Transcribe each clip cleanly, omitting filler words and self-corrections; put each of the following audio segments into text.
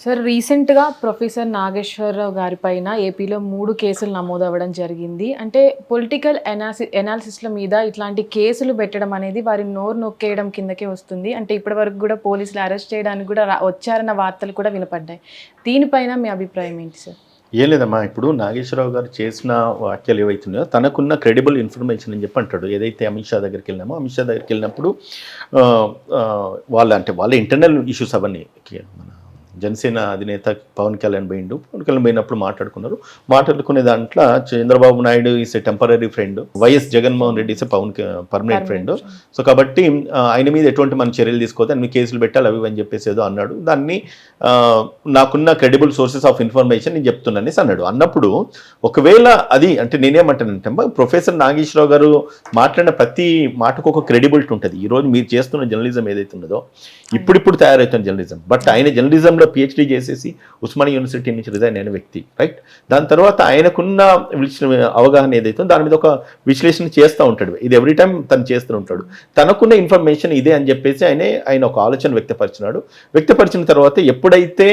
Sir రీసెంట్‌గా professor Nageswararao గారి పైన ఏపీలో 3 కేసులు నమోదవ్వడం జరిగింది. అంటే పొలిటికల్ ఎనాలిసిస్‌ల మీద ఇట్లాంటి కేసులు పెట్టడం అనేది వారి నోరు నొక్కేయడం కిందకే వస్తుంది. అంటే ఇప్పటివరకు కూడా పోలీసులు అరెస్ట్ చేయడానికి కూడా వచ్చారన్న వార్తలు కూడా వినపడ్డాయి. దీనిపైన మీ అభిప్రాయం ఏంటి సార్? ఏం లేదమ్మా, ఇప్పుడు నాగేశ్వరరావు గారు చేసిన వ్యాఖ్యలు ఏవైతున్నాయో తనకున్న క్రెడిబుల్ ఇన్ఫర్మేషన్ అని చెప్పి అంటాడు. ఏదైతే అమిత్ షా దగ్గరికి వెళ్ళినామో, అమిత్ షా దగ్గరికి వెళ్ళినప్పుడు వాళ్ళ ఇంటర్నల్ ఇష్యూస్ అవన్నీ మన జనసేన అధినేత పవన్ కళ్యాణ్ పోయినప్పుడు మాట్లాడుకునే దాంట్లో Chandrababu Naidu is a temporary friend, YS Jaganmohan Reddy is a permanent friend. So కాబట్టి ఆయన మీద ఎటువంటి మన చర్యలు తీసుకోవద్దు, అన్ని కేసులు పెట్టాలి అవి అని చెప్పేసి ఏదో అన్నాడు. దాన్ని నాకున్న క్రెడిబుల్ సోర్సెస్ ఆఫ్ ఇన్ఫర్మేషన్ నేను చెప్తున్నాను అన్నాడు. అన్నప్పుడు ఒకవేళ అది అంటే నేనేమంటానంటే, ప్రొఫెసర్ నాగేశ్వరరావు గారు మాట్లాడిన ప్రతి మాటకు ఒక క్రెడిబిలిటీ ఉంటుంది. ఈరోజు మీరు చేస్తున్న జర్నలిజం ఏదైతే ఉన్నదో ఇప్పుడు తయారవుతున్న జర్నలిజం, బట్ ఆయన జర్నలిజంలో పిహెచ్డీ చేసేసి ఉస్మానియా యూనివర్సిటీ నుంచి రిజైన్ అయిన వ్యక్తి, రైట్? దాని తర్వాత ఆయనకున్న అవగాహన ఏదైతే దాని మీద ఒక విశ్లేషణ చేస్తూ ఉంటాడు. ఇది ఎవ్రీ టైం తను చేస్తూ ఉంటాడు. తనకున్న ఇన్ఫర్మేషన్ ఇదే అని చెప్పేసి ఆయన ఒక ఆలోచన వ్యక్తపరిచిన తర్వాత ఎప్పుడైతే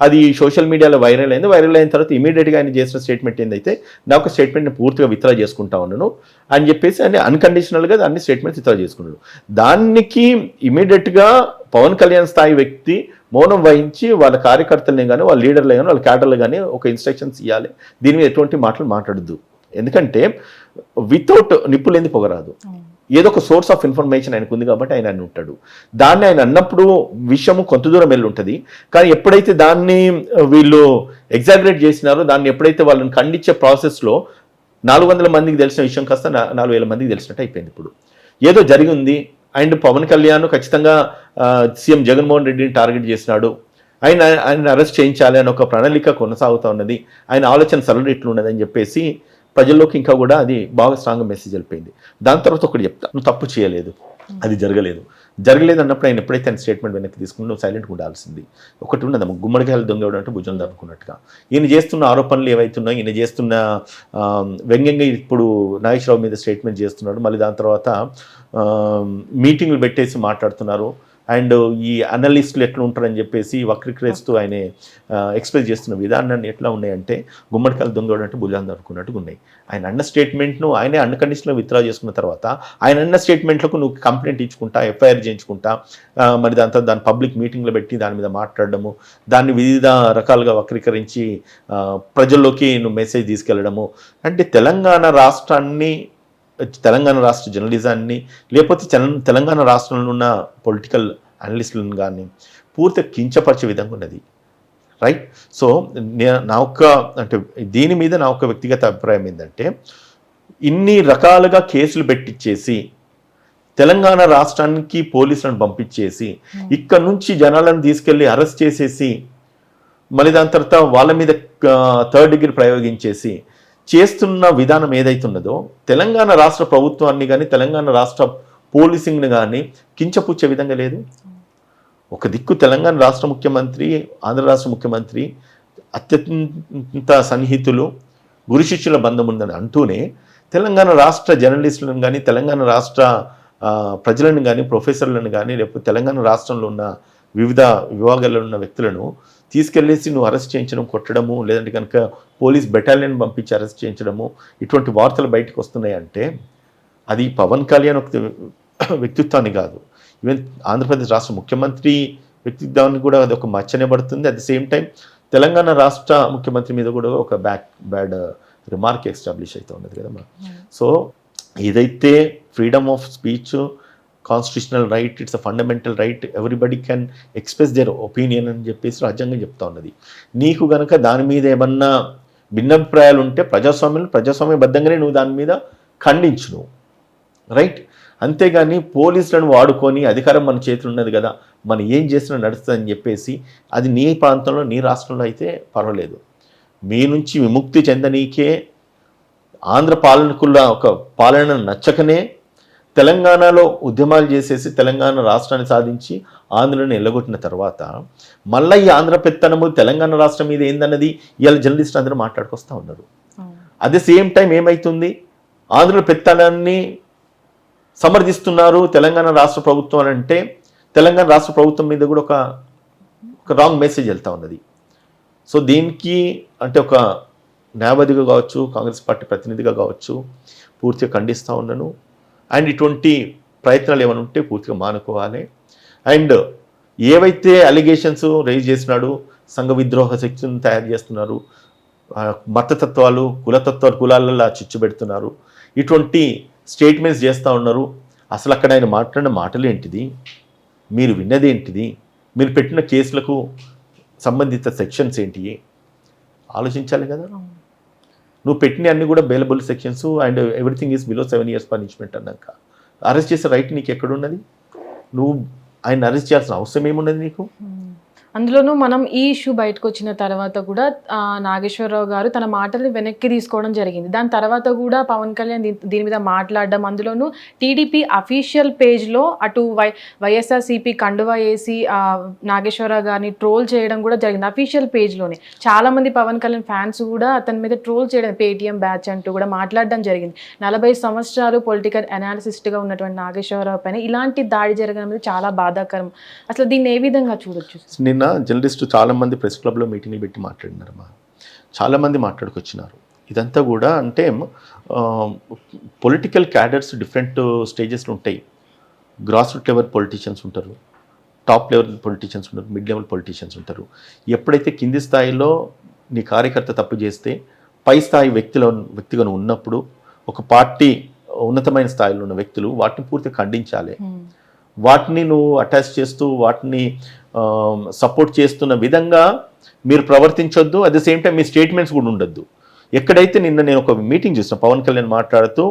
అది సోషల్ మీడియాలో వైరల్ అయిన తర్వాత ఇమీడియట్గా ఆయన చేసిన స్టేట్మెంట్ ఏందైతే, నాకు స్టేట్మెంట్ని పూర్తిగా విత్డ్రా చేసుకుంటా ఉన్నాను అని చెప్పేసి ఆయన అన్కండిషనల్గా దాన్ని స్టేట్మెంట్ విత్డ్రా చేసుకున్నాడు. దానికి ఇమీడియట్గా పవన్ కళ్యాణ్ స్థాయి వ్యక్తి మౌనం వహించి వాళ్ళ కార్యకర్తలని కానీ వాళ్ళ లీడర్లు కానీ వాళ్ళ క్యాడర్లు కానీ ఒక ఇన్స్ట్రక్షన్స్ ఇవ్వాలి, దీని మీద ఎటువంటి మాటలు మాట్లాడద్దు. ఎందుకంటే వితౌట్ నిప్పులేంది పొగరాదు. ఏదో ఒక సోర్స్ ఆఫ్ ఇన్ఫర్మేషన్ ఆయనకు ఉంది కాబట్టి ఆయన ఉంటాడు. దాన్ని ఆయన అన్నప్పుడు విషయము కొంత దూరం వెళ్ళి ఉంటుంది. కానీ ఎప్పుడైతే దాన్ని వీళ్ళు ఎగ్జాగరేట్ చేసినారో, దాన్ని ఎప్పుడైతే వాళ్ళని ఖండించే ప్రాసెస్లో 400 మందికి తెలిసిన విషయం కాస్త 4000 మందికి తెలిసినట్టు అయిపోయింది. ఇప్పుడు ఏదో జరిగింది అండ్ పవన్ కళ్యాణ్ ఖచ్చితంగా సీఎం జగన్మోహన్ రెడ్డిని టార్గెట్ చేసినాడు, ఆయన అరెస్ట్ చేయించాలి అని ఒక ప్రణాళిక కొనసాగుతూ ఉన్నది, ఆయన ఆలోచన సరళ ఇట్లు ఉన్నదని చెప్పేసి ప్రజల్లోకి ఇంకా కూడా అది బాగా స్ట్రాంగ్ మెసేజ్ వెళ్ళిపోయింది. దాని తర్వాత ఒకటి చెప్తా, నువ్వు తప్పు చేయలేదు, అది జరగలేదు అన్నప్పుడు ఆయన ఎప్పుడైతే ఆయన స్టేట్మెంట్ వెనక్కి తీసుకుని నువ్వు సైలెంట్గా ఉండాల్సింది. ఒకటి ఉన్నదమ్మ, గుమ్మడికాయలు దొంగ అంటే భుజం దప్పుకున్నట్టుగా ఈయన చేస్తున్న ఆరోపణలు ఏవైతున్నాయో, ఈయన చేస్తున్న వ్యంగ్యంగా ఇప్పుడు నాగేశ్వరరావు మీద స్టేట్మెంట్ చేస్తున్నాడు. మళ్ళీ దాని తర్వాత మీటింగ్లు పెట్టేసి మాట్లాడుతున్నారు. అండ్ ఈ అనలిస్టులు ఎట్లా ఉంటారని చెప్పేసి వక్రీకరిస్తూ ఆయన ఎక్స్ప్రెస్ చేస్తున్న విధానాన్ని ఎట్లా ఉన్నాయంటే, గుమ్మడికాయలు దొంగడు అంటే భుజాన్ని అనుకున్నట్టుగా ఉన్నాయి. ఆయన అన్న స్టేట్మెంట్ను ఆయనే అన్కండిషనల్గా విత్డ్రా చేసుకున్న తర్వాత ఆయన అన్న స్టేట్మెంట్లకు నువ్వు కంప్లైంట్ ఇచ్చుకుంటా, ఎఫ్ఐఆర్ చేయించుకుంటా, మరి దాని పబ్లిక్ మీటింగ్లో పెట్టి దాని మీద మాట్లాడడము, దాన్ని వివిధ రకాలుగా వక్రీకరించి ప్రజల్లోకి నువ్వు మెసేజ్ తీసుకెళ్లడము, అంటే తెలంగాణ రాష్ట్ర జర్నలిజాన్ని లేకపోతే తెలంగాణ రాష్ట్రంలో ఉన్న పొలిటికల్ అనలిస్టులను కానీ పూర్తిగా కించపరిచే విధంగా ఉన్నది, రైట్? సో దీని మీద నా ఒక వ్యక్తిగత అభిప్రాయం ఏంటంటే, ఇన్ని రకాలుగా కేసులు పెట్టించేసి తెలంగాణ రాష్ట్రానికి పోలీసులను పంపించేసి ఇక్కడ నుంచి జనాలను తీసుకెళ్ళి అరెస్ట్ చేసేసి మళ్ళీ దాని తర్వాత వాళ్ళ మీద 3rd డిగ్రీ ప్రయోగించేసి చేస్తున్న విధానం ఏదైతున్నదో తెలంగాణ రాష్ట్ర ప్రభుత్వాన్ని కానీ తెలంగాణ రాష్ట్ర పోలీసింగ్ని కానీ కించపుచ్చే విధంగా లేదు. ఒక దిక్కు తెలంగాణ రాష్ట్ర ముఖ్యమంత్రి, ఆంధ్ర రాష్ట్ర ముఖ్యమంత్రి అత్యంత సన్నిహితులు, గురు శిష్యుల బంధం ఉందని అంటూనే తెలంగాణ రాష్ట్ర జర్నలిస్టులను కానీ తెలంగాణ రాష్ట్ర ప్రజలను కానీ ప్రొఫెసర్లను కానీ లేకపోతే తెలంగాణ రాష్ట్రంలో ఉన్న వివిధ విభాగాల్లో ఉన్న వ్యక్తులను తీసుకెళ్ళేసి నువ్వు అరెస్ట్ చేయించడం, కొట్టడము, లేదంటే కనుక పోలీస్ బెటాలియన్ పంపించి అరెస్ట్ చేయించడము, ఇటువంటి వార్తలు బయటకు వస్తున్నాయంటే అది పవన్ కళ్యాణ్ వ్యక్తిత్వాన్ని కాదు, ఈవెన్ ఆంధ్రప్రదేశ్ రాష్ట్ర ముఖ్యమంత్రి వ్యక్తిత్వాన్ని కూడా అది ఒక మచ్చనే పడుతుంది. At the same time Telangana రాష్ట్ర ముఖ్యమంత్రి మీద కూడా ఒక బ్యాడ్ రిమార్క్ ఎస్టాబ్లిష్ అవుతూ ఉన్నది కదా. సో ఏదైతే freedom of speech constitutional right, it's a fundamental right, everybody can express their opinion అని చెప్పేసి రాజ్యాంగం చెప్తా ఉన్నది. నీకు గనక దాని మీద ఏమన్నా భిన్నాభిప్రాయాలు ఉంటే ప్రజాస్వామ్యబద్ధంగానే నువ్వు దాని మీద ఖండించు నువ్వు, రైట్? అంతేగాని పోలీసులను వాడుకొని అధికారం మన చేతులు ఉన్నది కదా, మనం ఏం చేసినా నడుస్తుందని చెప్పేసి అది నీ ప్రాంతంలో నీ రాష్ట్రంలో అయితే పర్వాలేదు, మీ నుంచి విముక్తి చెందనీకే ఆంధ్ర పాలకుల ఒక పాలన నచ్చకనే తెలంగాణలో ఉద్యమాలు చేసేసి తెలంగాణ రాష్ట్రాన్ని సాధించి ఆంధ్రను ఎల్లగొట్టిన తర్వాత మళ్ళీ ఈ ఆంధ్ర పెత్తనము తెలంగాణ రాష్ట్రం మీద ఏందన్నది ఇవాళ జర్నలిస్ట్ అందరూ మాట్లాడుకొస్తూ ఉన్నారు. అట్ ది సేమ్ టైం ఏమవుతుంది, ఆంధ్ర పెత్తనాన్ని సమర్థిస్తున్నారు తెలంగాణ రాష్ట్ర ప్రభుత్వం అంటే తెలంగాణ రాష్ట్ర ప్రభుత్వం మీద కూడా ఒక రాంగ్ మెసేజ్ వెళ్తూ ఉన్నది. సో దీనికి అంటే ఒక న్యాయవాదిగా కావచ్చు, కాంగ్రెస్ పార్టీ ప్రతినిధిగా కావచ్చు, పూర్తిగా ఖండిస్తూ ఉన్నాను. అండ్ ఇటువంటి ప్రయత్నాలు ఏమైనా ఉంటే పూర్తిగా మానుకోవాలి. అండ్ ఏవైతే అలిగేషన్స్ రైజ్ చేసినాడు, సంఘ విద్రోహ శక్తిని తయారు చేస్తున్నారు, మతతత్వాలు, కులాలలో చిచ్చు పెడుతున్నారు, ఇటువంటి స్టేట్మెంట్స్ చేస్తూ ఉన్నారు. అసలు అక్కడ ఆయన మాట్లాడిన మాటలు ఏంటిది, మీరు విన్నది ఏంటిది, మీరు పెట్టిన కేసులకు సంబంధిత సెక్షన్స్ ఏంటి ఆలోచించాలి కదా. నువ్వు పెట్టిన అన్ని కూడా bailable sections and everything is below 7 years punishment అన్నాక అరెస్ట్ చేసే రైట్ నీకు ఎక్కడున్నది? నువ్వు ఆయన అరెస్ట్ చేయాల్సిన అవసరం ఏమున్నది నీకు? అందులోనూ మనం ఈ ఇష్యూ బయటకు వచ్చిన తర్వాత కూడా నాగేశ్వరరావు గారు తన మాటల్ని వెనక్కి తీసుకోవడం జరిగింది. దాని తర్వాత కూడా పవన్ కళ్యాణ్ దీని మీద మాట్లాడడం, అందులోనూ టీడీపీ అఫీషియల్ పేజ్లో అటు వైఎస్ఆర్సీపీ కండువా వేసి నాగేశ్వరరావు గారిని ట్రోల్ చేయడం కూడా జరిగింది. అఫీషియల్ పేజ్లోనే చాలామంది పవన్ కళ్యాణ్ ఫ్యాన్స్ కూడా అతని మీద ట్రోల్ చేయడం, పేటీఎం బ్యాచ్ అంటూ కూడా మాట్లాడడం జరిగింది. 40 సంవత్సరాలు పొలిటికల్ అనాలిసిస్ట్గా ఉన్నటువంటి నాగేశ్వరరావు పైన ఇలాంటి దాడి జరగడం అనేది చాలా బాధాకరం. అసలు దీన్ని ఏ విధంగా చూడొచ్చు? నిన్న జర్నలిస్టు చాలామంది ప్రెస్ క్లబ్లో మీటింగ్లు పెట్టి మాట్లాడినారమ్మా, చాలామంది మాట్లాడుకొచ్చినారు. ఇదంతా కూడా అంటే పొలిటికల్ క్యాడర్స్ డిఫరెంట్ స్టేజెస్లో ఉంటాయి. గ్రాస్ రూట్ లెవెల్ పొలిటీషియన్స్ ఉంటారు, టాప్ లెవెల్ పొలిటీషియన్స్ ఉంటారు, మిడ్ లెవెల్ పొలిటీషియన్స్ ఉంటారు. ఎప్పుడైతే కింది స్థాయిలో నీ కార్యకర్త తప్పు చేస్తే పై స్థాయి వ్యక్తిగా ఉన్నప్పుడు ఒక పార్టీ ఉన్నతమైన స్థాయిలో ఉన్న వ్యక్తులు వాటిని పూర్తిగా ఖండించాలి. వాటిని నువ్వు అటాచ్ చేస్తూ వాటిని సపోర్ట్ చేస్తున్న విధంగా మీరు ప్రవర్తించొద్దు. అట్ ద సేమ్ టైం మీ స్టేట్మెంట్స్ కూడా ఉండొద్దు. ఎక్కడైతే నిన్న నేను ఒక మీటింగ్ చూసిన పవన్ కళ్యాణ్ మాట్లాడుతూ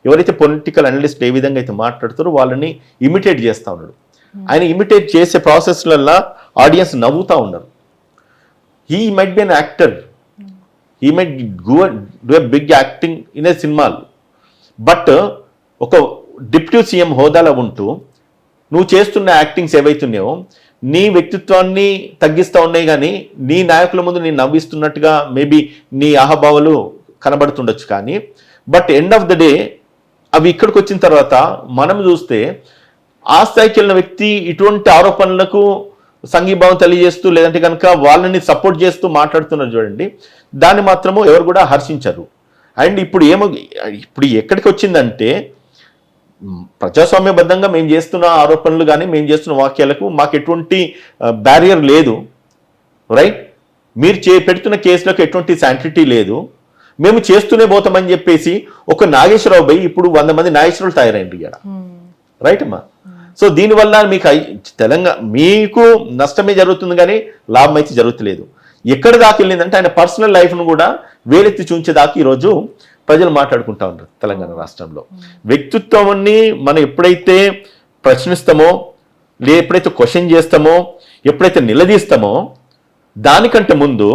ఎవరైతే పొలిటికల్ అనలిస్ట్ ఏ విధంగా అయితే మాట్లాడుతారో వాళ్ళని ఇమిటేట్ చేస్తూ ఉన్నాడు. ఆయన ఇమిటేట్ చేసే ప్రాసెస్లల్లో ఆడియన్స్ నవ్వుతూ ఉన్నారు. He might be an actor, he might do a big acting in a సినిమాలు, బట్ ఒక డిప్యూటీ సీఎం హోదాలో ఉంటూ నువ్వు చేస్తున్న యాక్టింగ్స్ ఏవైతున్నాయో నీ వ్యక్తిత్వాన్ని తగ్గిస్తూ ఉన్నాయి, కానీ నీ నాయకుల ముందు నేను నవ్విస్తున్నట్టుగా మేబీ నీ ఆహభావాలు కనబడుతుండొచ్చు. కానీ but end of the day అవి ఇక్కడికి వచ్చిన తర్వాత మనం చూస్తే ఆ స్థాయికి వెళ్ళిన వ్యక్తి ఇటువంటి ఆరోపణలకు సంఘీభావం తెలియజేస్తూ లేదంటే కనుక వాళ్ళని సపోర్ట్ చేస్తూ మాట్లాడుతున్నారు చూడండి, దాన్ని మాత్రము ఎవరు కూడా హర్షించరు. అండ్ ఇప్పుడు ఎక్కడికి వచ్చిందంటే ప్రజాస్వామ్యబద్ధంగా మేము చేస్తున్న ఆరోపణలు కానీ మేము చేస్తున్న వాక్యాలకు మాకు ఎటువంటి బ్యారియర్ లేదు, రైట్? మీరు పెడుతున్న కేసులకు ఎటువంటి శాంటిటీ లేదు, మేము చేస్తూనే పోతామని చెప్పేసి ఒక నాగేశ్వరరావు బై ఇప్పుడు 100 మంది నాగేశ్వరులు తయారైంది ఇక్కడ, రైట్ అమ్మా? సో దీనివల్ల మీకు నష్టమే జరుగుతుంది కానీ లాభం అయితే జరుగుతలేదు. ఎక్కడ దాకా వెళ్ళిందంటే ఆయన పర్సనల్ లైఫ్ను కూడా వేలెత్తి చూంచేదాకా ఈరోజు ప్రజలు మాట్లాడుకుంటా ఉంటారు తెలంగాణ రాష్ట్రంలో. వ్యక్తిత్వాన్ని మనం ఎప్పుడైతే ప్రశ్నిస్తామో, ఎప్పుడైతే క్వశ్చన్ చేస్తామో, ఎప్పుడైతే నిలదీస్తామో, దానికంటే ముందు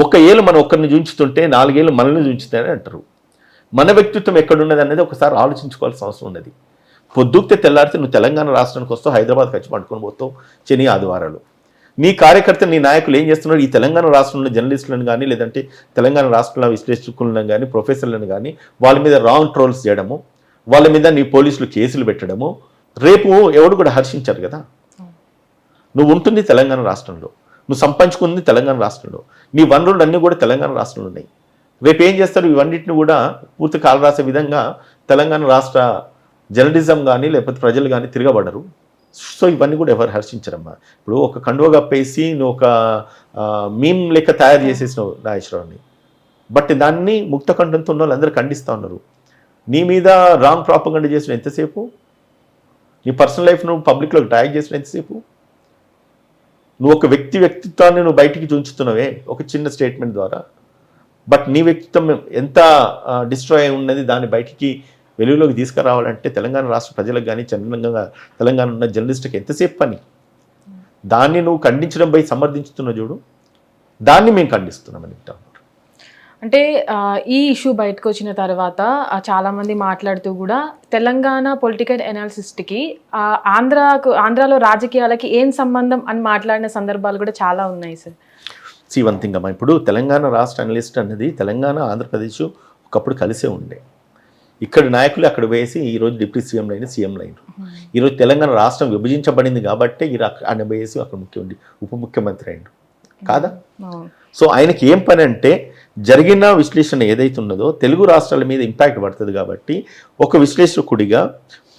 1 ఏళ్ళు మనం ఒక్కరిని చూంచుతుంటే 4 ఏళ్ళు మనల్ని చూంచుతాయని అంటారు. మన వ్యక్తిత్వం ఎక్కడున్నది అనేది ఒకసారి ఆలోచించుకోవాల్సిన అవసరం ఉన్నది. పొద్దుక్తే తెల్లారితే నువ్వు తెలంగాణ రాష్ట్రానికి వస్తావు, హైదరాబాద్కి వచ్చి పట్టుకొని పోతావు శని ఆదివారాలు. నీ కార్యకర్తలు నీ నాయకులు ఏం చేస్తున్నారు? ఈ తెలంగాణ రాష్ట్రంలో జర్నలిస్టులను కానీ లేదంటే తెలంగాణ రాష్ట్రంలో విశ్లేషకులను కానీ ప్రొఫెసర్లను కానీ వాళ్ళ మీద రాంగ్ ట్రోల్స్ చేయడము, వాళ్ళ మీద నీ పోలీసులు కేసులు పెట్టడము రేపు ఎవడు కూడా హర్షించారు కదా. నువ్వు ఉంటుంది తెలంగాణ రాష్ట్రంలో, నువ్వు సంపాదించుకుంది తెలంగాణ రాష్ట్రంలో, నీ వనరులు అన్నీ కూడా తెలంగాణ రాష్ట్రంలో ఉన్నాయి. రేపు ఏం చేస్తారు? ఇవన్నిటిని కూడా పూర్తి కాలు రాసే విధంగా తెలంగాణ రాష్ట్ర జర్నలిజం కానీ లేకపోతే ప్రజలు కానీ తిరగబడరు. సో ఇవన్నీ కూడా ఎవరు హర్షించరమ్మా. ఇప్పుడు ఒక కండువ కప్పేసి నువ్వు ఒక మీమ్ లెక్క తయారు చేసేసినావు నాగేశ్వరరావుని, బట్ దాన్ని ముక్త కంఠంతో ఉన్న వాళ్ళందరూ ఖండిస్తూ ఉన్నారు. నీ మీద రాంగ్ ప్రాపగండా చేసిన ఎంతసేపు? నీ పర్సనల్ లైఫ్ నువ్వు పబ్లిక్లో ట్యాగ్ చేసిన ఎంతసేపు? నువ్వు ఒక వ్యక్తిత్వాన్ని నువ్వు బయటికి చూంచుతున్నావే ఒక చిన్న స్టేట్మెంట్ ద్వారా, బట్ నీ వ్యక్తిత్వం ఎంత డిస్ట్రాయ్ అయి ఉన్నది దాన్ని బయటికి వెలుగులోకి తీసుకురావాలంటే తెలంగాణ రాష్ట్ర ప్రజలకు కానీ తెలంగాణ ఉన్న జర్నలిస్టుకి ఎంతసేపు పని? దాన్ని నువ్వు ఖండించడం పై సమర్థించుతున్న చూడు, దాన్ని మేము ఖండిస్తున్నామని చెప్తాం. అంటే ఈ ఇష్యూ బయటకు వచ్చిన తర్వాత చాలామంది మాట్లాడుతూ కూడా తెలంగాణ పొలిటికల్ అనాలిసిస్ట్కి ఆంధ్రాలో రాజకీయాలకి ఏం సంబంధం అని మాట్లాడిన సందర్భాలు కూడా చాలా ఉన్నాయి సార్. వన్ థింగ్ అమ్మా, ఇప్పుడు తెలంగాణ రాష్ట్ర అనలిస్ట్ అన్నది తెలంగాణ ఆంధ్రప్రదేశ్ ఒకప్పుడు కలిసే ఉండే. ఇక్కడ నాయకులు అక్కడ వేసి ఈరోజు deputy CM line CM line. ఈరోజు తెలంగాణ రాష్ట్రం విభజించబడింది కాబట్టి ఆయన వేసి అక్కడ ఉప ముఖ్యమంత్రి అయిండు. కాదా? అవును. సో ఆయనకి ఏం పని అంటే జరిగిన విశ్లేషణ ఏదైతే ఉన్నదో తెలుగు రాష్ట్రాల మీద ఇంపాక్ట్ పడుతుంది కాబట్టి ఒక విశ్లేషకుడిగా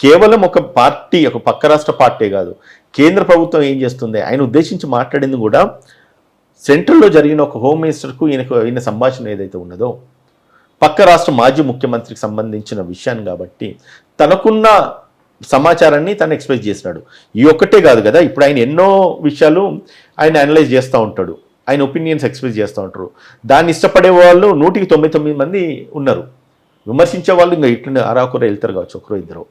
కేవలం ఒక పార్టీ, ఒక పక్క రాష్ట్ర పార్టీ కాదు, కేంద్ర ప్రభుత్వం ఏం చేస్తుంది ఆయన ఉద్దేశించి మాట్లాడింది కూడా సెంట్రల్లో జరిగిన ఒక హోమ్ మినిస్టర్కు ఈయన సంభాషణ ఏదైతే ఉన్నదో పక్క రాష్ట్ర మాజీ ముఖ్యమంత్రికి సంబంధించిన విషయాన్ని కాబట్టి తనకున్న సమాచారాన్ని తను ఎక్స్ప్రెస్ చేసినాడు. ఈ ఒక్కటే కాదు కదా, ఇప్పుడు ఆయన ఎన్నో విషయాలు ఆయన అనలైజ్ చేస్తూ ఉంటాడు, ఆయన ఒపీనియన్స్ ఎక్స్ప్రెస్ చేస్తూ ఉంటారు. దాన్ని ఇష్టపడే వాళ్ళు 199 మంది ఉన్నారు, విమర్శించే వాళ్ళు ఇంకా ఇట్లా అరాకొర వెళ్తారు కావచ్చు, ఒకరో ఇద్దరు.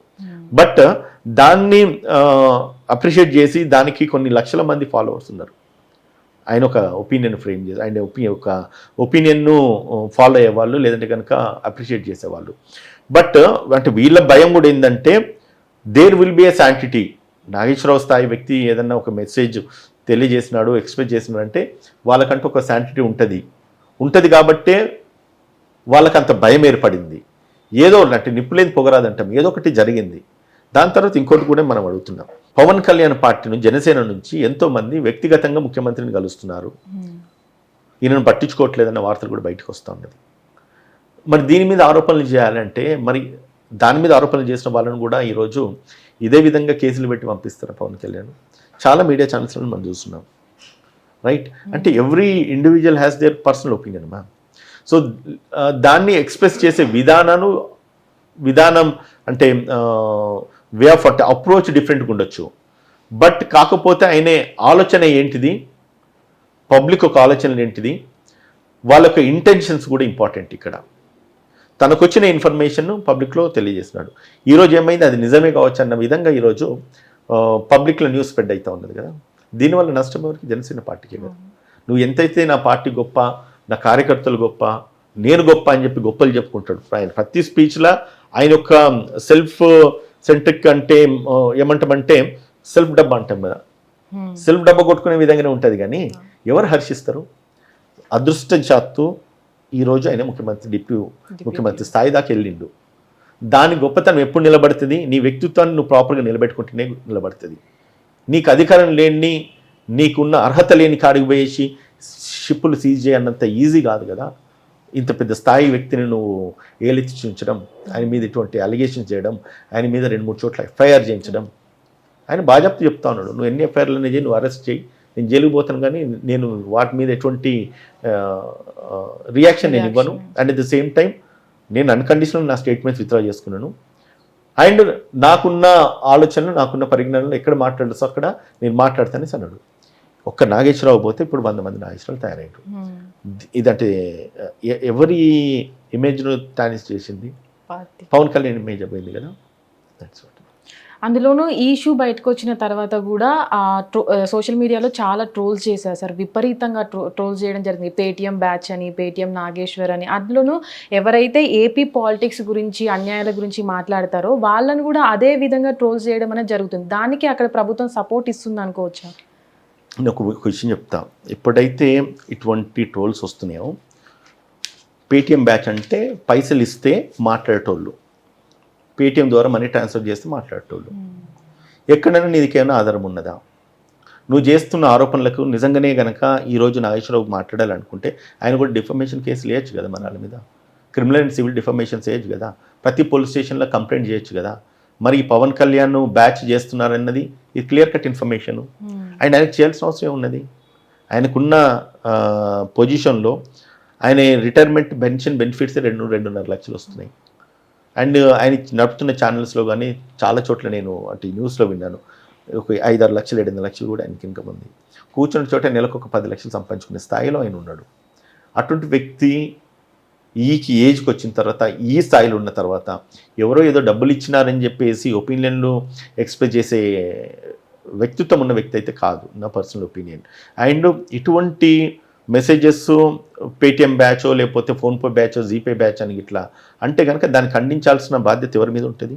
బట్ దాన్ని అప్రిషియేట్ చేసి దానికి కొన్ని లక్షల మంది ఫాలోవర్స్ ఉన్నారు. ఆయన ఒక ఒపీనియన్ ఫ్రేమ్ చేసి ఆయన ఒక ఒపీనియన్ను ఫాలో అయ్యేవాళ్ళు, లేదంటే కనుక అప్రిషియేట్ చేసేవాళ్ళు. బట్ అంటే వీళ్ళ భయం కూడా ఏంటంటే there will be a sanctity. Nageswararao స్థాయి వ్యక్తి ఏదన్నా ఒక మెసేజ్ తెలియజేసినాడు, ఎక్స్ప్రెస్ చేసినాడు అంటే వాళ్ళకంటూ ఒక శాంటిటీ ఉంటుంది కాబట్టే వాళ్ళకి అంత భయం ఏర్పడింది. ఏదో అంటే నిప్పులేని పొగరాదంటాం, ఏదో ఒకటి జరిగింది. దాని తర్వాత ఇంకోటి కూడా మనం అడుగుతున్నాం, పవన్ కళ్యాణ్ పార్టీ నుంచి, జనసేన నుంచి ఎంతోమంది వ్యక్తిగతంగా ముఖ్యమంత్రిని కలుస్తున్నారు, ఈయనను పట్టించుకోవట్లేదన్న వార్తలు కూడా బయటకు వస్తూ ఉన్నది. మరి దీని మీద ఆరోపణలు చేయాలంటే మరి దాని మీద ఆరోపణలు చేసిన వాళ్ళని కూడా ఈరోజు ఇదే విధంగా కేసులు పెట్టి పంపిస్తారు పవన్ కళ్యాణ్. చాలా మీడియా ఛానల్స్లో మనం చూస్తున్నాం, రైట్? అంటే every individual has their personal opinion ma'am. So దాన్ని ఎక్స్ప్రెస్ చేసే విధానం అంటే వే ఆఫ్ అంటే అప్రోచ్ డిఫరెంట్గా ఉండొచ్చు. బట్ కాకపోతే ఆయన ఆలోచన ఏంటిది, పబ్లిక్ ఒక ఆలోచన ఏంటిది, వాళ్ళ యొక్క ఇంటెన్షన్స్ కూడా ఇంపార్టెంట్. ఇక్కడ తనకు వచ్చిన ఇన్ఫర్మేషన్ పబ్లిక్లో తెలియజేస్తున్నాడు. ఈరోజు ఏమైంది, అది నిజమే కావచ్చు అన్న విధంగా ఈరోజు పబ్లిక్లో న్యూస్ స్ప్రెడ్ అవుతూ ఉన్నది కదా. దీనివల్ల నష్టం ఎవరికి? జనసేన పార్టీకే కదా. నువ్వు ఎంతైతే నా పార్టీ గొప్ప, నా కార్యకర్తలు గొప్ప, నేను గొప్ప అని చెప్పి గొప్పలు చెప్పుకుంటాడు ఆయన ప్రతి స్పీచ్లో. ఆయన యొక్క సెల్ఫ్ సెంట్రిక్ అంటే ఏమంటామంటే సెల్ఫ్ డబ్బా అంటాం కదా, సెల్ఫ్ డబ్బా కొట్టుకునే విధంగానే ఉంటుంది. కానీ ఎవరు హర్షిస్తారు? అదృష్టశాత్తు ఈరోజు ఆయన డిప్యూటీ ముఖ్యమంత్రి స్థాయి దాకా వెళ్ళిండు. దాని గొప్పతనం ఎప్పుడు నిలబడుతుంది? నీ వ్యక్తిత్వాన్ని నువ్వు ప్రాపర్గా నిలబెట్టుకుంటేనే నిలబడుతుంది. నీకు అధికారం లేని, నీకున్న అర్హత లేని కాడికి పోయేసి షిప్పులు సీజ్ చేయన్నంత ఈజీ కాదు కదా. ఇంత పెద్ద స్థాయి వ్యక్తిని నువ్వు ఏలెత్తి చూపించడం, ఆయన మీద ఇటువంటి అలిగేషన్స్ చేయడం, ఆయన మీద 2-3 చోట్ల ఎఫ్ఐఆర్ చేయించడం. ఆయన బాజాప్తు చెప్తా ఉన్నాడు, నువ్వు ఎన్ని ఎఫ్ఐఆర్లు చేయి, నువ్వు అరెస్ట్ చేయి, నేను జైలుకు పోతాను, కానీ నేను వాటి మీద ఎటువంటి రియాక్షన్ నేను ఇవ్వను. And at the same time నేను అన్కండిషనల్ నా స్టేట్మెంట్స్ విత్డ్రా చేసుకున్నాను. అండ్ నాకున్న ఆలోచనలు, నాకున్న పరిజ్ఞానంలో ఎక్కడ మాట్లాడచ్చు అక్కడ నేను మాట్లాడతానని అన్నాడు. ఒక్క నాగేశ్వరరావు పోతే ఇప్పుడు 100 మంది నాగేశ్వరరావు తయారయ్యారు. ఇదంటే ఎవరి ఇమేజ్ను టానిష్ చేసింది? పవన్ కళ్యాణ్ ఇమేజ్ అయిపోయింది కదా. That's what. అందులోనూ ఈ ఇష్యూ బయటకు వచ్చిన తర్వాత కూడా సోషల్ మీడియాలో చాలా ట్రోల్స్ చేశారు సార్, విపరీతంగా ట్రోల్స్ చేయడం జరిగింది. పేటీఎం బ్యాచ్ అని, పేటీఎం నాగేశ్వర్ అని. అందులోనూ ఎవరైతే ఏపీ పాలిటిక్స్ గురించి, అన్యాయాల గురించి మాట్లాడతారో వాళ్ళని కూడా అదే విధంగా ట్రోల్స్ చేయడం అనేది జరుగుతుంది. దానికి అక్కడ ప్రభుత్వం సపోర్ట్ ఇస్తుంది అనుకోవచ్చా? నేను ఒక విషయం చెప్తా, ఎప్పుడైతే ఇటువంటి ట్రోల్స్ వస్తున్నాయో, పేటీఎం బ్యాచ్ అంటే పైసలు ఇస్తే మాట్లాడేటోళ్ళు, పేటీఎం ద్వారా మనీ ట్రాన్స్ఫర్ చేస్తే మాట్లాడేటోళ్ళు. ఎక్కడైనా నీకేమైనా ఆధారం ఉన్నదా? నువ్వు చేస్తున్న ఆరోపణలకు నిజంగానే గనక ఈరోజు నాగేశ్వరరావు మాట్లాడాలనుకుంటే ఆయన కూడా డిఫమేషన్ కేసులు వేయచ్చు కదా, మన వాళ్ళ మీద క్రిమినల్ అండ్ సివిల్ డిఫమేషన్స్ వేయచ్చు కదా, ప్రతి పోలీస్ స్టేషన్లో కంప్లైంట్ చేయొచ్చు కదా. మరి ఈ పవన్ కళ్యాణ్ బ్యాచ్ చేస్తున్నారన్నది ఇది క్లియర్ కట్ ఇన్ఫర్మేషను. ఆయనకు చేయాల్సిన అవసరం ఉన్నది. ఆయనకున్న పొజిషన్లో ఆయన రిటైర్మెంట్ పెన్షన్ బెనిఫిట్స్ 2-2.5 లక్షలు వస్తున్నాయి. అండ్ ఆయన నడుపుతున్న ఛానల్స్లో కానీ చాలా చోట్ల నేను అంటే న్యూస్లో విన్నాను, ఒక 5-6 లక్షలు 7-8 లక్షలు కూడా ఆయనకి ఇన్కమ్ ఉంది. కూర్చున్న చోట నెలకు ఒక 10 లక్షలు సంపాదించుకునే స్థాయిలో ఆయన ఉన్నాడు. అటువంటి వ్యక్తి ఏజ్కి వచ్చిన తర్వాత, ఈ స్థాయిలో ఉన్న తర్వాత ఎవరో ఏదో డబ్బులు ఇచ్చినారని చెప్పేసి ఒపీనియన్లు ఎక్స్ప్రెస్ చేసే వ్యక్తిత్వం ఉన్న వ్యక్తి అయితే కాదు, నా పర్సనల్ ఒపీనియన్. అండ్ ఇటువంటి మెసేజెస్ పేటీఎం బ్యాచో లేకపోతే ఫోన్పే బ్యాచో జీపే బ్యాచ్ అని ఇట్లా అంటే కనుక దాన్ని ఖండించాల్సిన బాధ్యత ఎవరి మీద ఉంటుంది?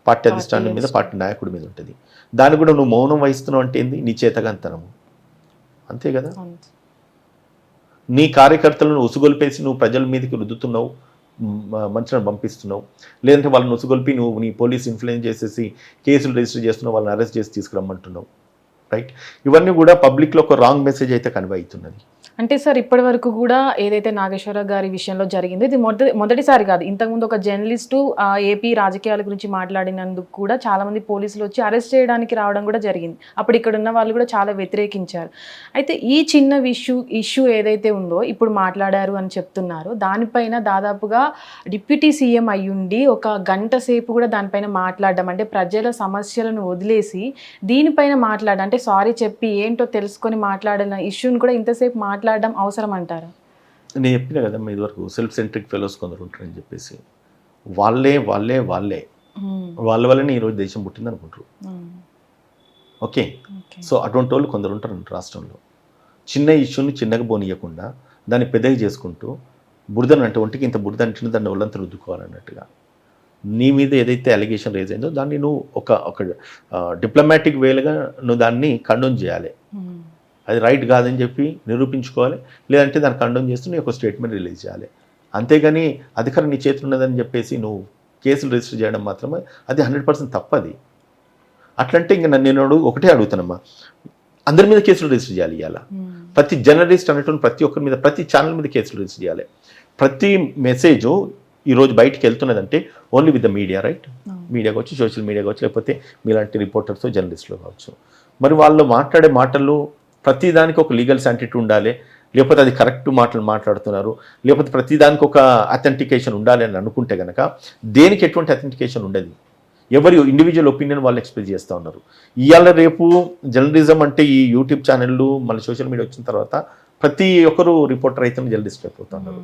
పార్టీ అధిష్టానం మీద, పార్టీ నాయకుడి మీద ఉంటుంది. దాన్ని కూడా నువ్వు మౌనం వహిస్తున్నావు అంటే ఏంది? నీ చేతగాంతనము, అంతే కదా. నీ కార్యకర్తలను ఉసుగొల్పేసి నువ్వు ప్రజల మీదకి రుద్దుతున్నావు, మనుషులను పంపిస్తున్నావు, లేదంటే వాళ్ళని ఉసుగొల్పి నువ్వు నీ పోలీస్ ఇన్ఫ్లుయెన్స్ చేసేసి కేసులు రిజిస్టర్ చేస్తున్నావు, వాళ్ళని అరెస్ట్ చేసి తీసుకురమ్మంటున్నావు, రైట్. ఇవన్నీ కూడా పబ్లిక్లో ఒక రాంగ్ మెసేజ్ అయితే కన్వే అవుతున్నది. అంటే సార్ ఇప్పటి వరకు కూడా ఏదైతే నాగేశ్వరరావు గారి విషయంలో జరిగిందో ఇది మొదటిసారి కాదు. ఇంతకుముందు ఒక జర్నలిస్టు ఏపీ రాజకీయాల గురించి మాట్లాడినందుకు కూడా చాలా మంది పోలీసులు వచ్చి అరెస్ట్ చేయడానికి రావడం కూడా జరిగింది. అప్పుడు ఇక్కడ ఉన్న వాళ్ళు కూడా చాలా వ్యతిరేకించారు. అయితే ఈ చిన్న ఇష్యూ ఏదైతే ఉందో ఇప్పుడు మాట్లాడారు అని చెప్తున్నారు, దానిపైన దాదాపుగా డిప్యూటీ సీఎం అయ్యుండి ఒక గంట సేపు కూడా దానిపైన మాట్లాడడం, అంటే ప్రజల సమస్యలను వదిలేసి దీనిపైన మాట్లాడడం, అంటే సారీ చెప్పి ఏంటో తెలుసుకొని మాట్లాడిన ఇష్యూని కూడా ఇంతసేపు మాట్లాడడం అవసరం అంటారా? నేను చెప్పిన కదమ్మా ఇదివరకు సెల్ఫ్ సెంట్రిక్ ఫెలోస్ కొందరు ఉంటారని చెప్పేసి, వాళ్ళే వాళ్ళ వల్లనే ఈరోజు దేశం పుట్టింది అనుకుంటారు. ఓకే, సో అటువంటి వాళ్ళు కొందరు ఉంటారు రాష్ట్రంలో. చిన్న ఇష్యూని చిన్నగా పోనీయకుండా దాన్ని పెద్దగా చేసుకుంటూ బురదను అంటే ఒంటికి ఇంత బురద అంటున్న దాన్ని ఒళ్ళంతా రుద్దుకోవాలన్నట్టుగా నీ మీద ఏదైతే అలిగేషన్ రేజ్ అయిందో దాన్ని నువ్వు ఒక డిప్లొమాటిక్ వేలుగా నువ్వు దాన్ని కండోన్ చేయాలి. అది రైట్ కాదని చెప్పి నిరూపించుకోవాలి, లేదంటే దాన్ని కండోన్ చేస్తూ నువ్వు ఒక స్టేట్మెంట్ రిలీజ్ చేయాలి. అంతేగాని అధికారం నీ చేతులు ఉన్నదని చెప్పేసి నువ్వు కేసులు రిజిస్టర్ చేయడం మాత్రమే అది 100% తప్పది. అట్లంటే ఇంక నేను ఒకటే అడుగుతానమ్మా, అందరి మీద కేసులు రిజిస్టర్ చేయాలి. ఇవాళ ప్రతి జర్నలిస్ట్ అనేటువంటి ప్రతి ఒక్కరి మీద, ప్రతి ఛానల్ మీద కేసులు రిజిస్టర్ చేయాలి. ప్రతి మెసేజ్ ఈరోజు బయటికి వెళ్తున్నదంటే only with the media, right? Media కావచ్చు, సోషల్ మీడియా కావచ్చు, లేకపోతే మీలాంటి రిపోర్టర్స్ జర్నలిస్టులు కావచ్చు. మరి వాళ్ళు మాట్లాడే మాటలు ప్రతిదానికి ఒక లీగల్ శాంటిటీ ఉండాలి, లేకపోతే అది కరెక్ట్ మాటలు మాట్లాడుతున్నారు, లేకపోతే ప్రతిదానికి ఒక అథెంటికేషన్ ఉండాలి అని అనుకుంటే కనుక దేనికి ఎటువంటి అథెంటికేషన్ ఉండదు. ఎవరి ఇండివిజువల్ ఒపీనియన్ వాళ్ళు ఎక్స్ప్రెస్ చేస్తూ ఉన్నారు. ఇవాళ రేపు జర్నలిజం అంటే ఈ యూట్యూబ్ ఛానళ్ళు మళ్ళీ సోషల్ మీడియా వచ్చిన తర్వాత ప్రతి ఒక్కరు రిపోర్టర్ అయితే జర్నలిస్ట్ అయిపోతున్నారు.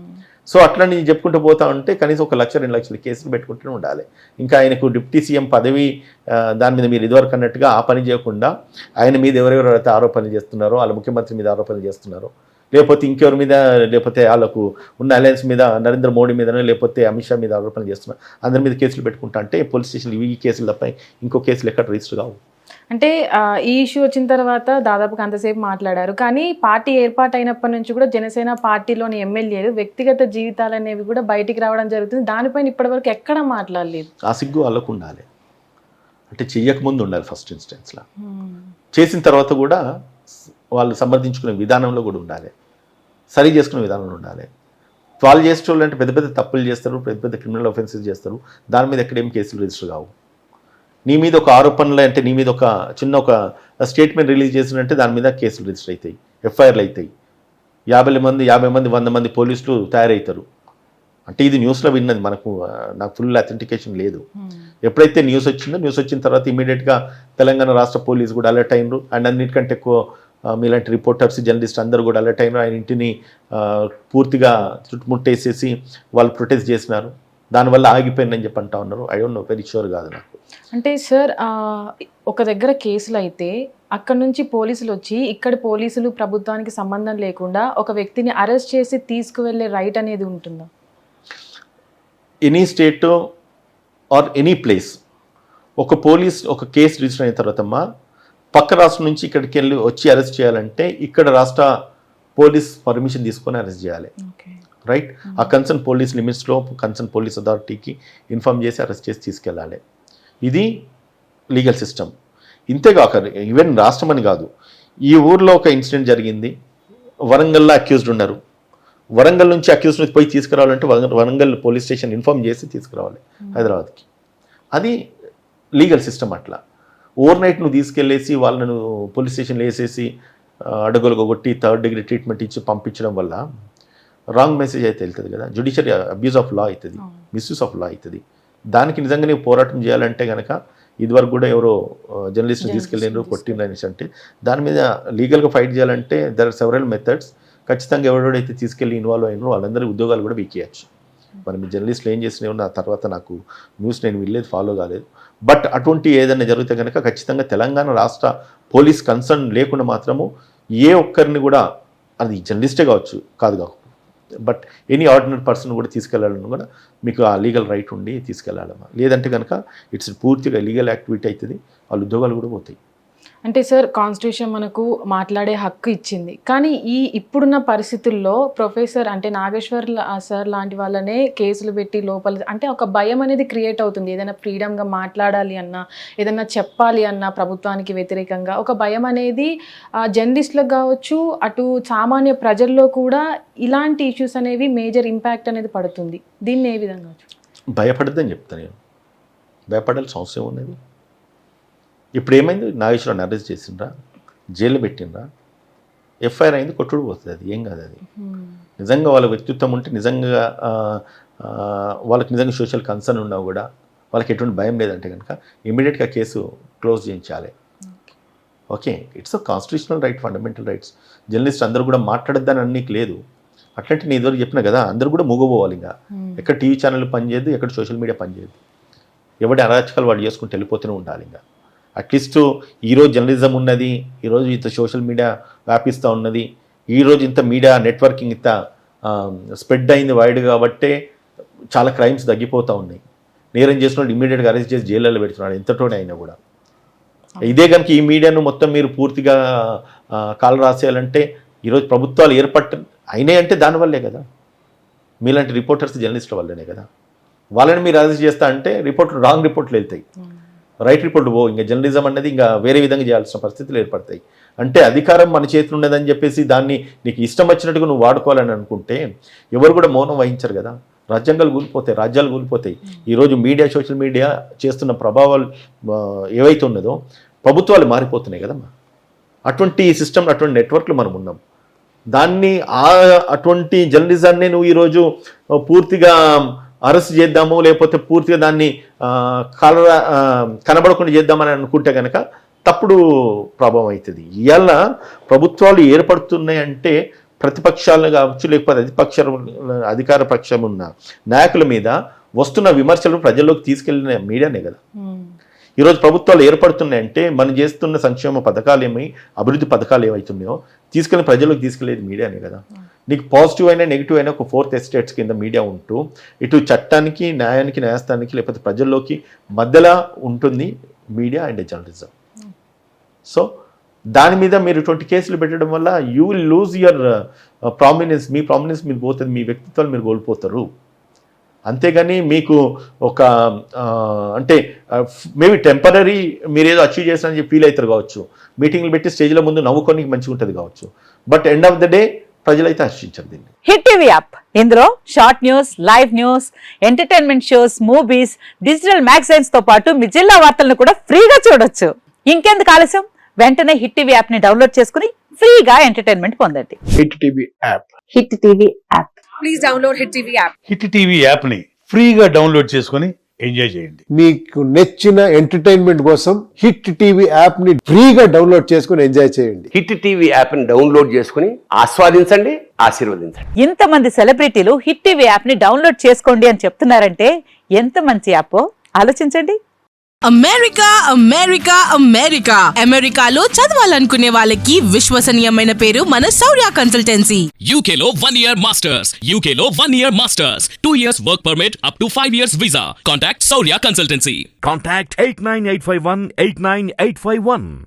సో అట్లా నేను చెప్పుకుంటూ పోతా ఉంటే కనీసం 1 లక్ష 2 లక్షల కేసులు పెట్టుకుంటూనే ఉండాలి. ఇంకా ఆయనకు డిప్యూటీ సీఎం పదవి దాని మీద మీరు ఇదివరకు అన్నట్టుగా ఆ పని చేయకుండా ఆయన మీద ఎవరెవరైతే ఆరోపణలు చేస్తున్నారో, వాళ్ళ ముఖ్యమంత్రి మీద ఆరోపణలు చేస్తున్నారో, లేకపోతే ఇంకెవరి మీద, లేకపోతే వాళ్ళకు ఉన్న అలయన్స్ మీద, నరేంద్ర మోడీ మీదనో, లేకపోతే అమిత్ షా మీద ఆరోపణలు చేస్తున్నారు, అందరి మీద కేసులు పెట్టుకుంటా అంటే పోలీస్ స్టేషన్లు ఈ కేసులు తప్ప ఇంకో కేసులు ఎక్కడ రిజిస్టర్ కావు. అంటే ఈ ఇష్యూ వచ్చిన తర్వాత దాదాపుగా అంతసేపు మాట్లాడారు, కానీ పార్టీ ఏర్పాటైనప్పటి నుంచి కూడా జనసేన పార్టీలోని ఎమ్మెల్యేలు వ్యక్తిగత జీవితాలు అనేవి కూడా బయటికి రావడం జరుగుతుంది. దానిపైన ఇప్పటివరకు ఎక్కడ మాట్లాడలేదు. ఆ సిగ్గు వాళ్ళకు ఉండాలి. అంటే చెయ్యకముందు ఉండాలి ఫస్ట్ ఇన్స్టెన్స్లో, చేసిన తర్వాత కూడా వాళ్ళు సమర్థించుకునే విధానంలో కూడా ఉండాలి, సరి చేసుకునే విధానంలో ఉండాలి. వాళ్ళు చేసేటోళ్ళు అంటే పెద్ద పెద్ద తప్పులు చేస్తారు, పెద్ద పెద్ద క్రిమినల్ ఆఫెన్సెస్ చేస్తారు, దాని మీద ఎక్కడేం కేసులు రిజిస్టర్ కావు. నీ మీద ఒక ఆరోపణలు అంటే నీ మీద ఒక చిన్న ఒక స్టేట్మెంట్ రిలీజ్ చేసినంటే దాని మీద కేసులు రిజిస్టర్ అవుతాయి, ఎఫ్ఐఆర్లు అవుతాయి. 50 మంది 100 మంది పోలీసులు తయారవుతారు. అంటే ఇది న్యూస్లో విన్నది, నాకు ఫుల్ అథెంటికేషన్ లేదు. ఎప్పుడైతే న్యూస్ వచ్చిన తర్వాత ఇమీడియట్గా తెలంగాణ రాష్ట్ర పోలీసు కూడా అలర్ట్ అయినరు. అండ్ అన్నిటికంటే ఎక్కువ మీలాంటి రిపోర్టర్స్, జర్నలిస్ట్ అందరూ కూడా అలర్ట్ అయినారు. ఆయన ఇంటిని పూర్తిగా చుట్టుముట్టేసేసి వాళ్ళు ప్రొటెస్ట్ చేసినారు. దానివల్ల ఆగిపోయిందని చెప్పి అంటా ఉన్నారు. I don't know, very sure కాదు నాకు. అంటే సార్ ఒక దగ్గర కేసులు అయితే అక్కడ నుంచి పోలీసులు వచ్చి ఇక్కడ పోలీసులు ప్రభుత్వానికి సంబంధం లేకుండా ఒక వ్యక్తిని అరెస్ట్ చేసి తీసుకువెళ్ళే రైట్ అనేది ఉంటుందా? Any state or any place ఒక పోలీస్ ఒక కేసు రిజిస్టర్ అయిన తర్వాతమ్మా పక్క రాష్ట్రం నుంచి ఇక్కడికి వెళ్ళి వచ్చి అరెస్ట్ చేయాలంటే ఇక్కడ రాష్ట్ర పోలీస్ పర్మిషన్ తీసుకొని అరెస్ట్ చేయాలి, రైట్? ఆ కన్సర్న్ పోలీస్ లిమిట్స్లో కన్సర్న్ పోలీస్ అథారిటీకి ఇన్ఫార్మ్ చేసి అరెస్ట్ చేసి తీసుకెళ్ళాలి. ఇది లీగల్ సిస్టమ్. ఇంతేగాక ఈవెన్ రాష్ట్రం అని కాదు, ఈ ఊర్లో ఒక ఇన్సిడెంట్ జరిగింది, వరంగల్లో అక్యూజ్డ్ ఉన్నారు, వరంగల్ నుంచి అక్యూజ్డ్ పోయి తీసుకురావాలంటే వరంగల్ పోలీస్ స్టేషన్ ఇన్ఫార్మ్ చేసి తీసుకురావాలి హైదరాబాద్కి. అది లీగల్ సిస్టమ్. అట్లా ఓవర్ నైట్ నువ్వు తీసుకెళ్ళేసి వాళ్ళను పోలీస్ స్టేషన్లో వేసేసి అడగలుగా కొట్టి 3rd డిగ్రీ ట్రీట్మెంట్ ఇచ్చి పంపించడం వల్ల రాంగ్ మెసేజ్ అయితే వెళ్తుంది కదా, జ్యుడిషియరీ అబ్యూజ్ ఆఫ్ లా అవుతుంది, మిస్యూజ్ ఆఫ్ లా అవుతుంది. దానికి నిజంగా నీవు పోరాటం చేయాలంటే కనుక ఇదివరకు కూడా ఎవరో జర్నలిస్ట్ తీసుకెళ్ళినారు కొట్టిండ్రు అనేసి అంటే దాని మీద లీగల్గా ఫైట్ చేయాలంటే దర్ ఆర్ సెవరల్ మెథడ్స్. ఖచ్చితంగా ఎవడైతే తీసుకెళ్ళి ఇన్వాల్వ్ అయినారో వాళ్ళందరి ఉద్యోగాలు కూడా వీకేయచ్చు. మరి మీ జర్నలిస్టులు ఏం చేసినాయో నా తర్వాత నాకు న్యూస్ నేను వినలేదు, ఫాలో కాలేదు. బట్ అటువంటి ఏదైనా జరిగితే కనుక ఖచ్చితంగా తెలంగాణ రాష్ట్ర పోలీస్ కన్సర్న్ లేకుండా మాత్రము ఏ ఒక్కరిని కూడా, అది జర్నలిస్టే కావచ్చు కాదు, బట్ ఎనీ ఆర్డినరీ పర్సన్ కూడా తీసుకెళ్లాలని కూడా మీకు ఆ లీగల్ రైట్ ఉండి తీసుకెళ్లాలమ్మా. లేదంటే కనుక ఇట్స్ పూర్తిగా లీగల్ యాక్టివిటీ అవుతుంది, వాళ్ళ ఉద్యోగాలు కూడా పోతాయి. అంటే సార్ కాన్స్టిట్యూషన్ మనకు మాట్లాడే హక్కు ఇచ్చింది, కానీ ఇప్పుడున్న పరిస్థితుల్లో ప్రొఫెసర్ అంటే నాగేశ్వర్ సార్ లాంటి వాళ్ళనే కేసులు పెట్టి లోపల అంటే ఒక భయం అనేది క్రియేట్ అవుతుంది. ఏదైనా ఫ్రీడమ్గా మాట్లాడాలి అన్నా, ఏదైనా చెప్పాలి అన్నా ప్రభుత్వానికి వ్యతిరేకంగా ఒక భయం అనేది జర్నలిస్టులకు కావచ్చు, అటు సామాన్య ప్రజల్లో కూడా ఇలాంటి ఇష్యూస్ అనేవి మేజర్ ఇంపాక్ట్ అనేది పడుతుంది. దీన్ని ఏ విధంగా భయపడద్దని చెప్తాను నేను. భయపడాల్సిన అవసరం ఉన్నది. ఇప్పుడు ఏమైంది, నాగేశ్వరరావుని అరెస్ట్ చేసిండ్రా, జైల్లో పెట్టిండ్రా, ఎఫ్ఐఆర్ అయింది, కొట్టుడు పోతుంది, అది ఏం కాదు. అది నిజంగా వాళ్ళ వ్యక్తిత్వం ఉంటే, నిజంగా వాళ్ళకి నిజంగా సోషల్ కన్సర్న్ ఉన్నా కూడా వాళ్ళకి ఎటువంటి భయం లేదంటే కనుక ఇమీడియట్గా కేసు క్లోజ్ చేయించాలి. Okay, it's a constitutional right, fundamental rights. Journalist అందరూ కూడా మాట్లాడద్దని అన్నికి లేదు. అట్లాంటి నేను ఇదివరకు చెప్పిన కదా, అందరూ కూడా మూగపోవాలి. ఇంకా ఎక్కడ టీవీ ఛానల్ పనిచేయదు, ఎక్కడ సోషల్ మీడియా పనిచేయదు. ఎవరి అరాచకాలు వాళ్ళు చేసుకుంటూ వెళ్ళిపోతూనే ఉండాలి. ఇంకా అట్లీస్ట్ ఈరోజు జర్నలిజం ఉన్నది, ఈరోజు ఇంత సోషల్ మీడియా వ్యాపిస్తూ ఉన్నది, ఈరోజు ఇంత మీడియా నెట్వర్కింగ్ ఇంత స్ప్రెడ్ అయింది వైడ్ కాబట్టే చాలా క్రైమ్స్ తగ్గిపోతూ ఉన్నాయి. నేరం చేసిన వాళ్ళు ఇమీడియట్గా అరెస్ట్ చేసి జైళ్ళలో పెడుతున్నాడు, ఎంతటోనే అయినా కూడా. ఇదే కనుక ఈ మీడియాను మొత్తం మీరు పూర్తిగా కాలు రాసేయాలంటే ఈరోజు ప్రభుత్వాలు అయినాయి అంటే దానివల్లే కదా, మీలాంటి రిపోర్టర్స్ జర్నలిస్టుల వల్లనే కదా. వాళ్ళని మీరు అరెస్ట్ చేస్తా అంటే రాంగ్ రిపోర్ట్లు వెళ్తాయి, రైట్ రిపోర్ట్ ఇంకా జర్నలిజం అనేది ఇంకా వేరే విధంగా చేయాల్సిన పరిస్థితులు ఏర్పడతాయి. అంటే అధికారం మన చేతిలో ఉన్నదని చెప్పేసి దాన్ని నీకు ఇష్టం వచ్చినట్టుగా నువ్వు వాడుకోవాలని అనుకుంటే ఎవరు కూడా మౌనం వహించరు కదా. రాజ్యాంగాలు కూలిపోతాయి, రాజ్యాలు కూలిపోతాయి. ఈరోజు మీడియా, సోషల్ మీడియా చేస్తున్న ప్రభావాలు ఏవైతే ఉన్నదో ప్రభుత్వాలు మారిపోతున్నాయి కదమ్మా. అటువంటి సిస్టమ్, అటువంటి నెట్వర్క్లు మనం ఉన్నాం. దాన్ని అటువంటి జర్నలిజాన్ని నువ్వు ఈరోజు పూర్తిగా అరెస్ట్ చేద్దాము, లేకపోతే పూర్తిగా దాన్ని కనబడకుండా చేద్దామని అనుకుంటే కనుక తప్పుడు ప్రభావం అవుతుంది. ఇవాళ ప్రభుత్వాలు ఏర్పడుతున్నాయి అంటే ప్రతిపక్షాలను కావచ్చు, లేకపోతే అధికార పక్షం ఉన్న నాయకుల మీద వస్తున్న విమర్శలు ప్రజల్లోకి తీసుకెళ్లిన మీడియానే కదా. ఈరోజు ప్రభుత్వాలు ఏర్పడుతున్నాయంటే మనం చేస్తున్న సంక్షేమ పథకాలు అభివృద్ధి పథకాలు ఏవైతున్నాయో తీసుకెళ్ళి ప్రజల్లోకి తీసుకెళ్లేది మీడియానే కదా. నీకు పాజిటివ్ అయినా నెగిటివ్ అయినా ఒక ఫోర్త్ ఎస్టేట్స్ కింద మీడియా ఉంటూ ఇటు చట్టానికి, న్యాయానికి, న్యాయస్థానానికి లేకపోతే ప్రజల్లోకి మధ్యలో ఉంటుంది మీడియా అండ్ జర్నలిజం. సో దాని మీద మీరు ఇటువంటి కేసులు పెట్టడం వల్ల you will lose your prominence. Me prominence మీరు పోతుంది, మీ వ్యక్తిత్వాలు మీరు కోల్పోతారు. అంతేగాని మీకు ఒక అంటే మేబీ టెంపరీ మీరు ఏదో అచీవ్ చేస్తారని చెప్పి ఫీల్ అవుతారు కావచ్చు, మీటింగ్లు పెట్టి స్టేజ్ల ముందు నవ్వుకోనికి మంచిగా ఉంటుంది కావచ్చు, but end of the day ప్రజలైతే హర్షించారు దీన్ని. హిట్ టీవీ యాప్, ఇందులో short news, live news, entertainment shows, movies, digital magazines తో పాటు మీ జిల్లా వార్తలను కూడా ఫ్రీగా చూడొచ్చు. ఇంకెందుకు ఆలస్యం, వెంటనే హిట్ టీవీ యాప్ ని డౌన్లోడ్ చేసుకుని ఫ్రీగా ఎంటర్టైన్మెంట్ పొందండి. Hit TV app, hit TV app, please download hit TV app. Hit TV app ని ఫ్రీగా డౌన్లోడ్ చేసుకుని ఎంజాయ్ చేయండి. మీకు నచ్చిన ఎంటర్టైన్మెంట్ కోసం హిట్ టీవీ యాప్ ని ఫ్రీగా డౌన్లోడ్ చేసుకుని ఎంజాయ్ చేయండి. హిట్ టీవీ యాప్ ని డౌన్లోడ్ చేసుకుని ఆస్వాదించండి, ఆశీర్వదించండి. ఇంతమంది సెలబ్రిటీలు హిట్ టీవీ యాప్ ని డౌన్లోడ్ చేసుకోండి అని చెప్తున్నారంటే ఎంత మంచి యాప్ ఆలోచించండి. అమెరికా అమెరికా అమెరికా అమెరికాలో చదవాలనుకునే వాళ్ళకి విశ్వసనీయమైన పేరు మన శౌర్య కన్సల్టెన్సీ. UK లో 1 year masters, UK లో 1 year masters, 2 years work permit up to 5 years visa. Contact Saurya Consultancy. Contact 89851 89851.